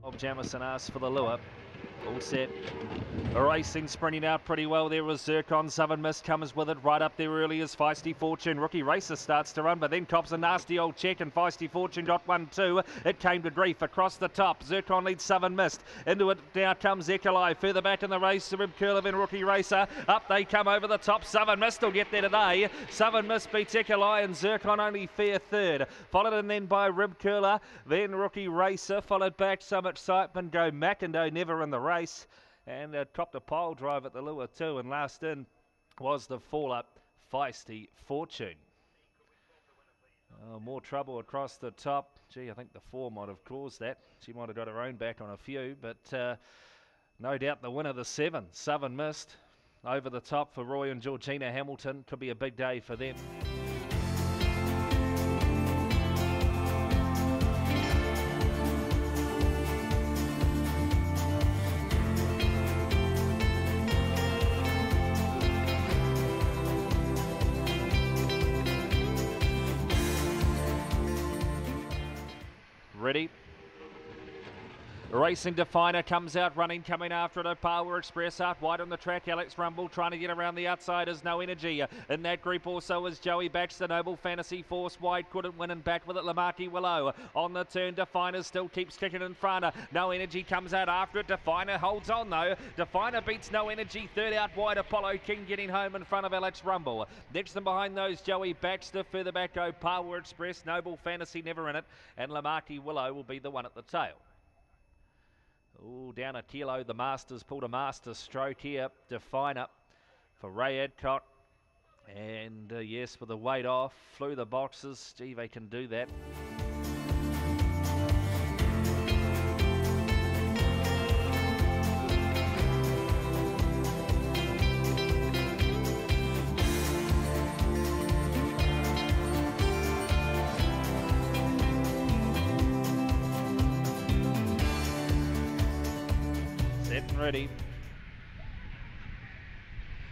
Of Jamison asks for the lure. All set. Racing, sprinting out pretty well. There was Zircon. Southern Mist comes with it right up there early as Feisty Fortune. Rookie Racer starts to run, but then cops a nasty old check, and Feisty Fortune got 1-2. It came to grief across the top. Zircon leads Southern Mist. Into it now comes Ekalai. Further back in the race, Rib Curliv and Rookie Racer. Up they come over the top. Southern Mist will get there today. Southern Mist beats Ekalai and Zircon only fair third. Followed in then by Rib Curler, then Rookie Racer. Followed back some excitement. Go McIndoe, never in the race. And copped a pole drive at the lure too, and last in was the fall-up Feisty Fortune. More trouble across the top. Gee, I think the 4 might have caused that. She might have got her own back on a few, but no doubt the winner, the 7, Southern Mist, over the top for Roy and Georgina Hamilton. Could be a big day for them. Ready. Racing Definer comes out running, coming after it. Power Express out wide on the track. Alex Rumble trying to get around the outside is No Energy. In that group also is Joey Baxter. Noble Fantasy Force wide, couldn't win, and back with it Lamaki Willow. On the turn, Definer still keeps kicking in front. No Energy comes out after it. Definer holds on though. Definer beats No Energy. Third out wide, Apollo King getting home in front of Alex Rumble. Next and behind those, Joey Baxter. Further back go Power Express. Noble Fantasy never in it. And Lamaki Willow will be the one at the tail. Oh, down a kilo, the Masters pulled a master stroke here. Definer for Ray Adcock. And yes, with the weight off, flew the boxes. Gee, they can do that. Set and ready.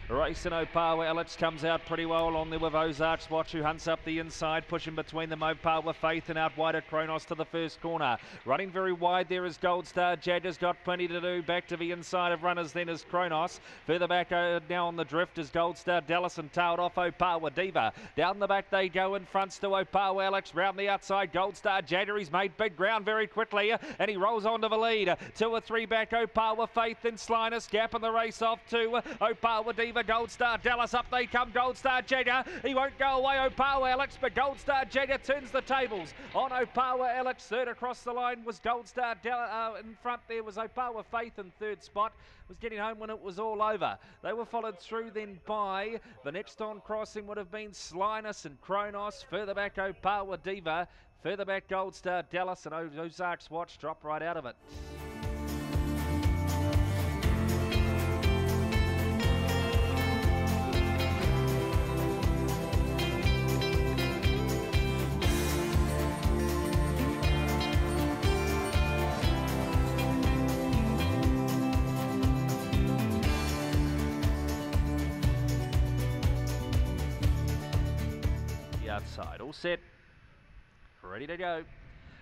Racing Opawa, Alex comes out pretty well on there with Ozarks Watch, who hunts up the inside, pushing between them Opawa Faith and out wide at Kronos to the first corner. Running very wide there is Gold Star. Jagger's got plenty to do. Back to the inside of runners then is Kronos. Further back now on the drift is Gold Star Dallas, and tailed off Opawa Diva. Down the back they go in front to Opawa Alex. Round the outside Gold Star Jagger. He's made big ground very quickly and he rolls onto the lead. 2 or 3 back Opawa Faith, then Slinus. Gap in the race off to Opawa Diva. Gold Star Dallas, up they come, Gold Star Jagger. He won't go away, Opawa Alex, but Gold Star Jagger turns the tables on Opawa Alex. Third across the line was Gold Star Dallas. In front there was Opawa Faith in third spot. Was getting home when it was all over. They were followed through then by the next on crossing would have been Slinus and Kronos. Further back Opawa Diva. Further back Gold Star Dallas, and Ozarks Watch drop right out of it. Outside, all set, ready to go.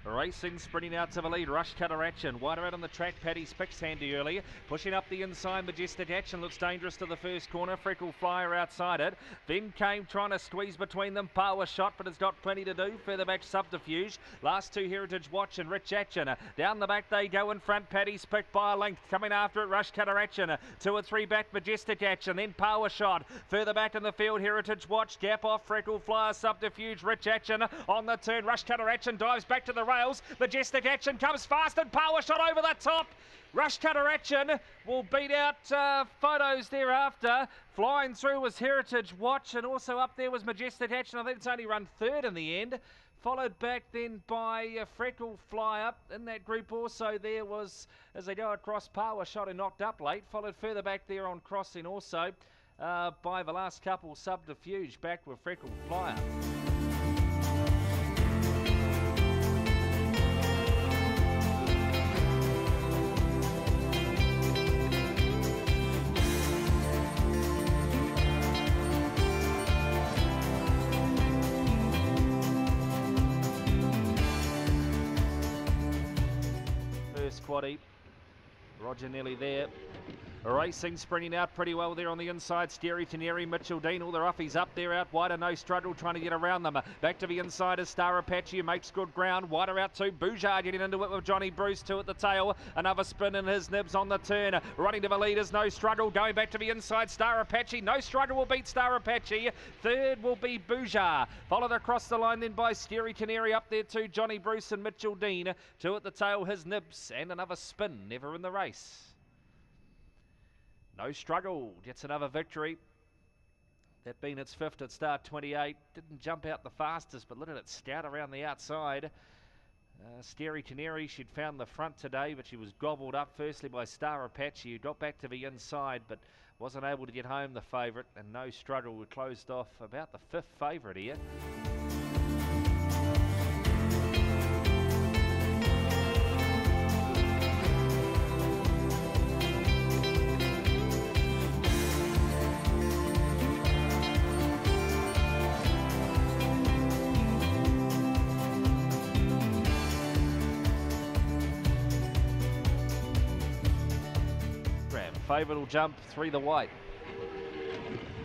Racing, sprinting out to the lead, Rush Cutter Action. Wider out on the track, Paddy's Picks handy early. Pushing up the inside, Majestic Action looks dangerous to the first corner. Freckle Flyer outside it. Then came trying to squeeze between them. Power Shot, but it's got plenty to do. Further back, Subterfuge. Last 2, Heritage Watch and Rich Action. Down the back they go in front, Paddy's Pick by a length. Coming after it, Rush Cutter Action. 2 or 3 back, Majestic Action. Then Power Shot. Further back in the field, Heritage Watch. Gap off, Freckle Flyer, Subterfuge, Rich Action. On the turn, Rush Cutter Action dives back to the rails. Majestic Action comes fast and Power Shot over the top. Rush Cutter Action will beat out Photos thereafter. Flying through was Heritage Watch, and also up there was Majestic Action. I think it's only run third in the end. Followed back then by Freckle Fly Up. In that group also there was, as they go across, Power Shot and knocked up late. Followed further back there on crossing also by the last couple, Subterfuge back with Freckle Fly Up. Quaddy. Roger Nelly there. Racing, sprinting out pretty well there on the inside. Scary Canary, Mitchell Dean, all the roughies up there, out wider, no struggle, trying to get around them. Back to the inside is Star Apache, who makes good ground. Wider out to Boujard, getting into it with Johnny Bruce, two at the tail. Another spin in his nibs on the turn. Running to the leaders, no struggle. Going back to the inside, Star Apache, no struggle, will beat Star Apache. Third will be Boujard. Followed across the line then by Scary Canary, up there too, Johnny Bruce and Mitchell Dean. Two at the tail, his nibs, and another spin, never in the race. No struggle, gets another victory. That being its fifth at start 28. Didn't jump out the fastest, but let it scout around the outside. Scary Canary, she'd found the front today, but she was gobbled up firstly by Star Apache, who got back to the inside, but wasn't able to get home the favourite. And No Struggle, we closed off about the fifth favourite here. Favourite will jump 3 the white.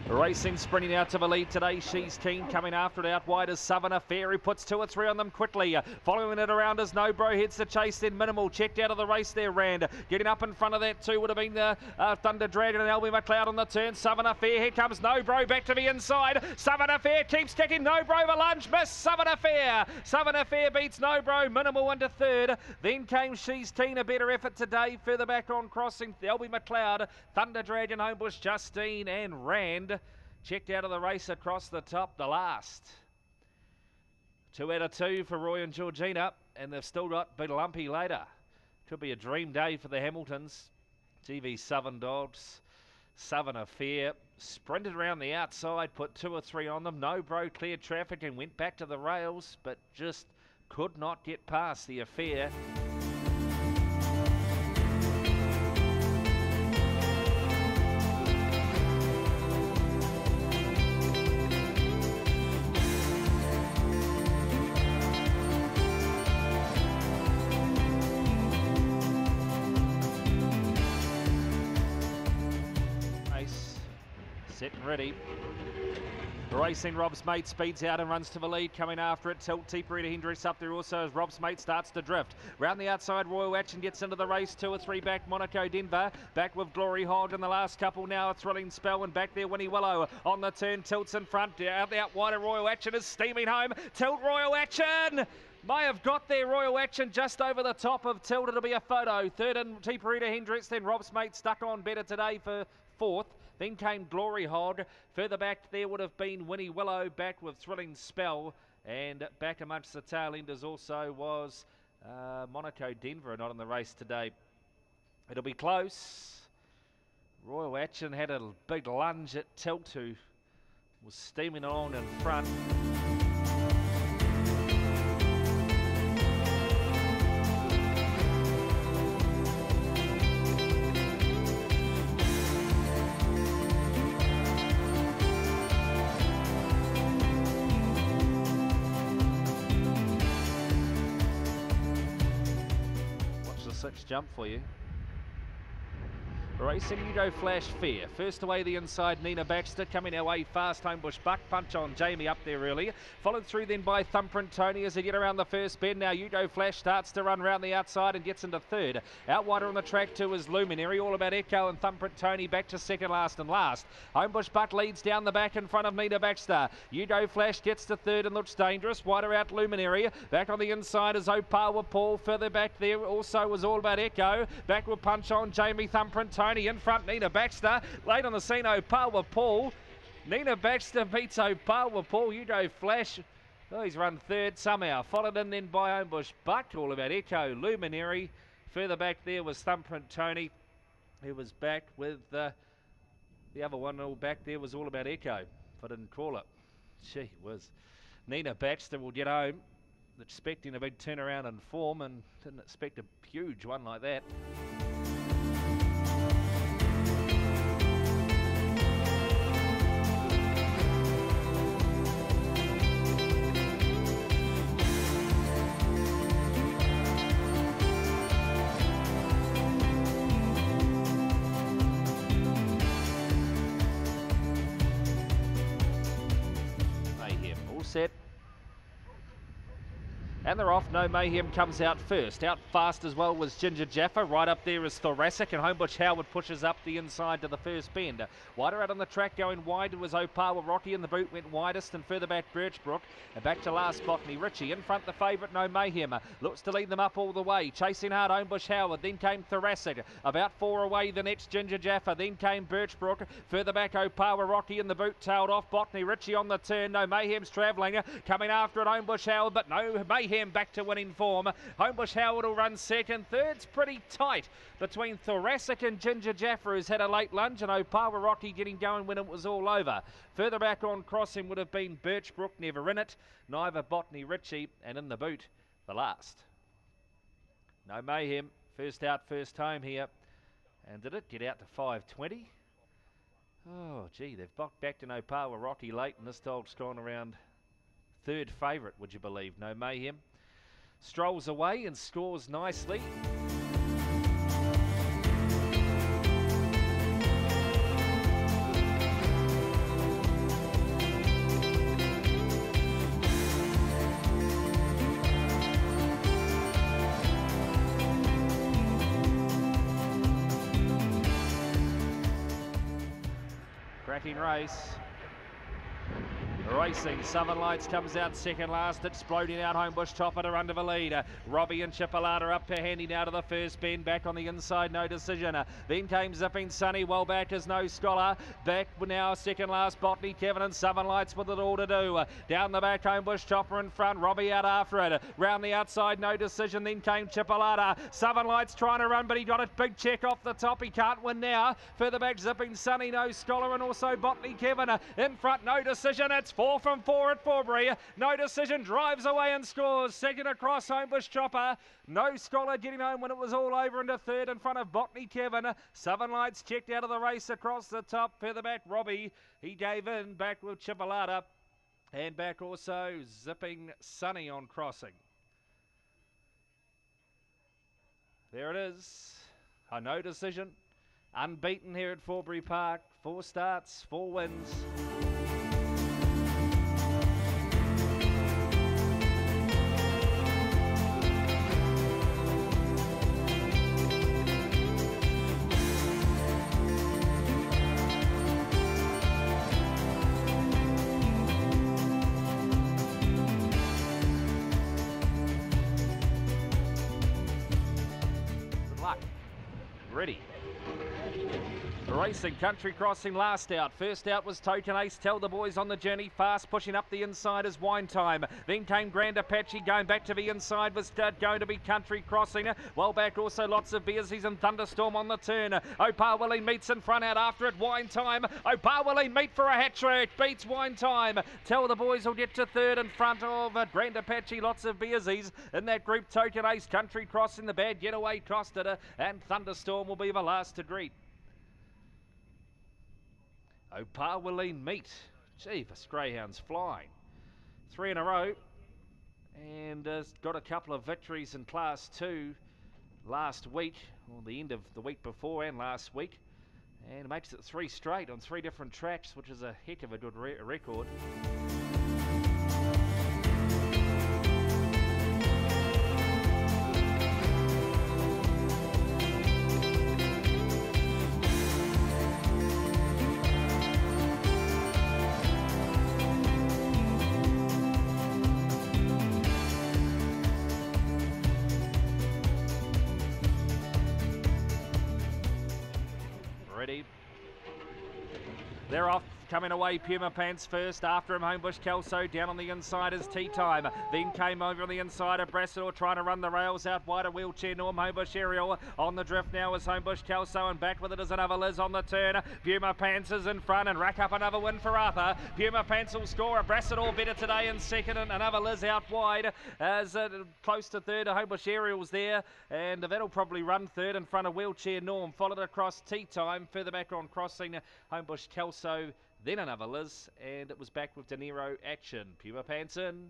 Racing, sprinting out to the lead today. She's Keen, coming after it out wide as Southern Affair, who puts 2 or 3 on them quickly. Following it around as No Bro heads the chase, then Minimal checked out of the race there, Rand. Getting up in front of that too would have been the Thunder Dragon and Elby McLeod on the turn. Southern Affair, here comes No Bro back to the inside. Southern Affair keeps kicking. No Bro the lunge, miss Southern Affair. Southern Affair beats No Bro, Minimal into third. Then came She's Keen, a better effort today. Further back on crossing, Elby McLeod, Thunder Dragon, Homebush, Justine and Rand. Checked out of the race across the top, the last. 2 out of 2 for Roy and Georgina, and they've still got Big Lumpy later. Could be a dream day for the Hamiltons. TV Southern Dogs, Southern Affair, sprinted around the outside, put 2 or 3 on them. No Bro cleared traffic and went back to the rails, but just could not get past the Affair. Set and ready. Racing, Rob's mate speeds out and runs to the lead, coming after it. Tilt, Tipperita Hendricks up there also as Rob's mate starts to drift. Round the outside, Royal Action gets into the race, 2 or 3 back. Monaco Denver, back with Glory Hog in the last couple now. A Thrilling Spell, and back there Winnie Willow on the turn. Tilt's in front, out wider. Royal Action is steaming home. Tilt, Royal Action! May have got there, Royal Action just over the top of Tilt. It'll be a photo. Third in Tipperita Hendricks, then Rob's mate stuck on better today for fourth. Then came Glory Hog. Further back there would have been Winnie Willow, back with Thrilling Spell. And back amongst the tail enders also was Monaco Denver, not in the race today. It'll be close. Royal Action had a big lunge at Tilt, who was steaming along in front. Jump for you. Racing, Udo Flash Fair. First away the inside, Nina Baxter. Coming our way fast, Homebush Buck. Punch on Jamie up there early. Followed through then by Thumbprint Tony as they get around the first bend. Now Udo Flash starts to run round the outside and gets into third. Out wider on the track too is Luminary. All About Echo and Thumbprint Tony back to second last and last. Homebush Buck leads down the back in front of Nina Baxter. Udo Flash gets to third and looks dangerous. Wider out Luminary. Back on the inside is Opawa Paul. Further back there also was All About Echo. Back with Punch on Jamie, Thumbprint Tony. In front, Nina Baxter. Late on the scene, Opawa Paul. Nina Baxter beats Opawa Paul. Udo Flash, oh, he's run third somehow. Followed in then by Homebush Buck. All About Echo, Luminary. Further back there was Thumbprint Tony, who was back with the other one. All back there was All About Echo, if I didn't call it. Gee whiz. Nina Baxter will get home, expecting a big turnaround in form, and didn't expect a huge one like that. set. And they're off. No Mayhem comes out first. Out fast as well was Ginger Jaffa. Right up there is Thoracic, and Homebush Howard pushes up the inside to the first bend. Wider out on the track, going wide was Opawa Rocky, and the boot went widest, and further back Birchbrook. And back to last Botany Ritchie. In front the favourite No Mayhem. Looks to lead them up all the way. Chasing hard Homebush Howard. Then came Thoracic. About 4 away the next Ginger Jaffa. Then came Birchbrook. Further back Opawa Rocky, and the boot tailed off. Botany Ritchie on the turn. No Mayhem's travelling. Coming after it Homebush Howard, but No Mayhem back to winning form. Homebush Howard will run second. Third's pretty tight between Thoracic and Ginger Jaffa, who's had a late lunge, and Opawa Rocky getting going when it was all over. Further back on crossing would have been Birchbrook, never in it. Neither Botany Ritchie, and in the boot, the last. No Mayhem, first out, first home here. And did it get out to 5:20? Oh, gee, they've backed in Opawa Rocky late, and this dog's gone around third favourite, would you believe? No Mayhem strolls away and scores nicely. Cracking race. Racing, Southern Lights comes out second last, exploding out Homebush top at her under the lead. Robbie and Chipolata up to handy now to the first bend, back on the inside, No Decision. Then came Zipping Sunny, well back is No Scholar. Back now second last Botany, Kevin and Southern Lights with it all to do. Down the back Homebush Chopper in front, Robbie out after it. Round the outside, No Decision, then came Chipolata. Southern Lights trying to run, but he got a big check off the top, he can't win now. Further back Zipping Sunny, No Scholar, and also Botany Kevin. In front, No Decision, it's 4 from 4 at Forbury. No Decision drives away and scores. Second across Homebush Chopper. No Scholar getting home when it was all over into third in front of Botany Kevin. Southern Lights checked out of the race across the top. Further back Robbie. He gave in back with Chipolata. And back also Zipping Sunny on crossing. There it is. A No Decision. Unbeaten here at Forbury Park. 4 starts, 4 wins. Ready. Racing, Country Crossing last out. First out was Token Ace. Tell the boys on the journey fast. Pushing up the inside is Wine Time. Then came Grand Apache. Going back to the inside was going to be Country Crossing. Well back also lots of Beersies and Thunderstorm on the turn. Opawilleen meets in front out after it. Wine Time. Opawilleen meet for a hat trick. Beats Wine Time. Tell the boys will get to third in front of Grand Apache. Lots of Beersies in that group. Token Ace, Country Crossing, the bad getaway cost it. And Thunderstorm will be the last to greet. Opawilleen meet. Gee, this greyhound's flying. 3 in a row. And got a couple of victories in Class 2 last week, or the end of the week before and last week. And makes it 3 straight on 3 different tracks, which is a heck of a good record. They're off. Coming away, Puma Pants first. After him, Homebush Kelso. Down on the inside is Tea Time. Then came over on the inside of Brassador, trying to run the rails out wide. A Wheelchair Norm, Homebush Aerial. On the drift now is Homebush Kelso, and back with it is another Liz on the turn. Puma Pants is in front and rack up another win for Arthur. Puma Pants will score. A Brassador better today in second, and another Liz out wide as close to third. Homebush Aerial's there, and that'll probably run third in front of Wheelchair Norm. Followed across Tea Time. Further back on crossing, Homebush Kelso. Then another Liz, and it was back with De Niro action. Puma Pants in.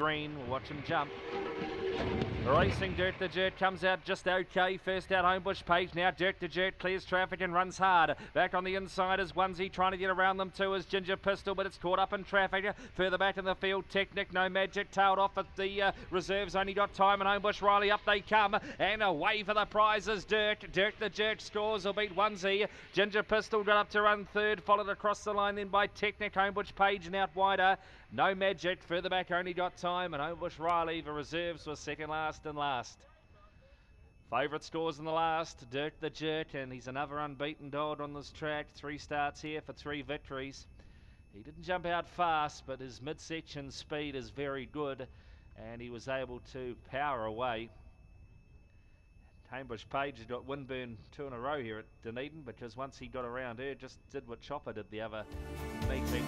green. We'll watch him jump. Racing Dirt the Dirt comes out just okay. First out Homebush Page. Now Dirt the Dirt clears traffic and runs hard. Back on the inside is Onesie trying to get around them too is Ginger Pistol, but it's caught up in traffic. Further back in the field, Technic, No Magic tailed off at the reserves. Only got time and Homebush Riley up they come. And away for the prizes. Dirt the Dirt scores will beat Onesie. Ginger Pistol got up to run third, followed across the line then by Technic. Homebush Page and out wider. No Magic, further back only got time, and Homebush Riley, the reserves, was second last and last. Favourite scores in the last, Dirt the Dirt, and he's another unbeaten dog on this track. 3 starts here for 3 victories. He didn't jump out fast, but his midsection speed is very good, and he was able to power away. Homebush Page has got Windburn 2 in a row here at Dunedin, because once he got around her, just did what Chopper did the other meeting.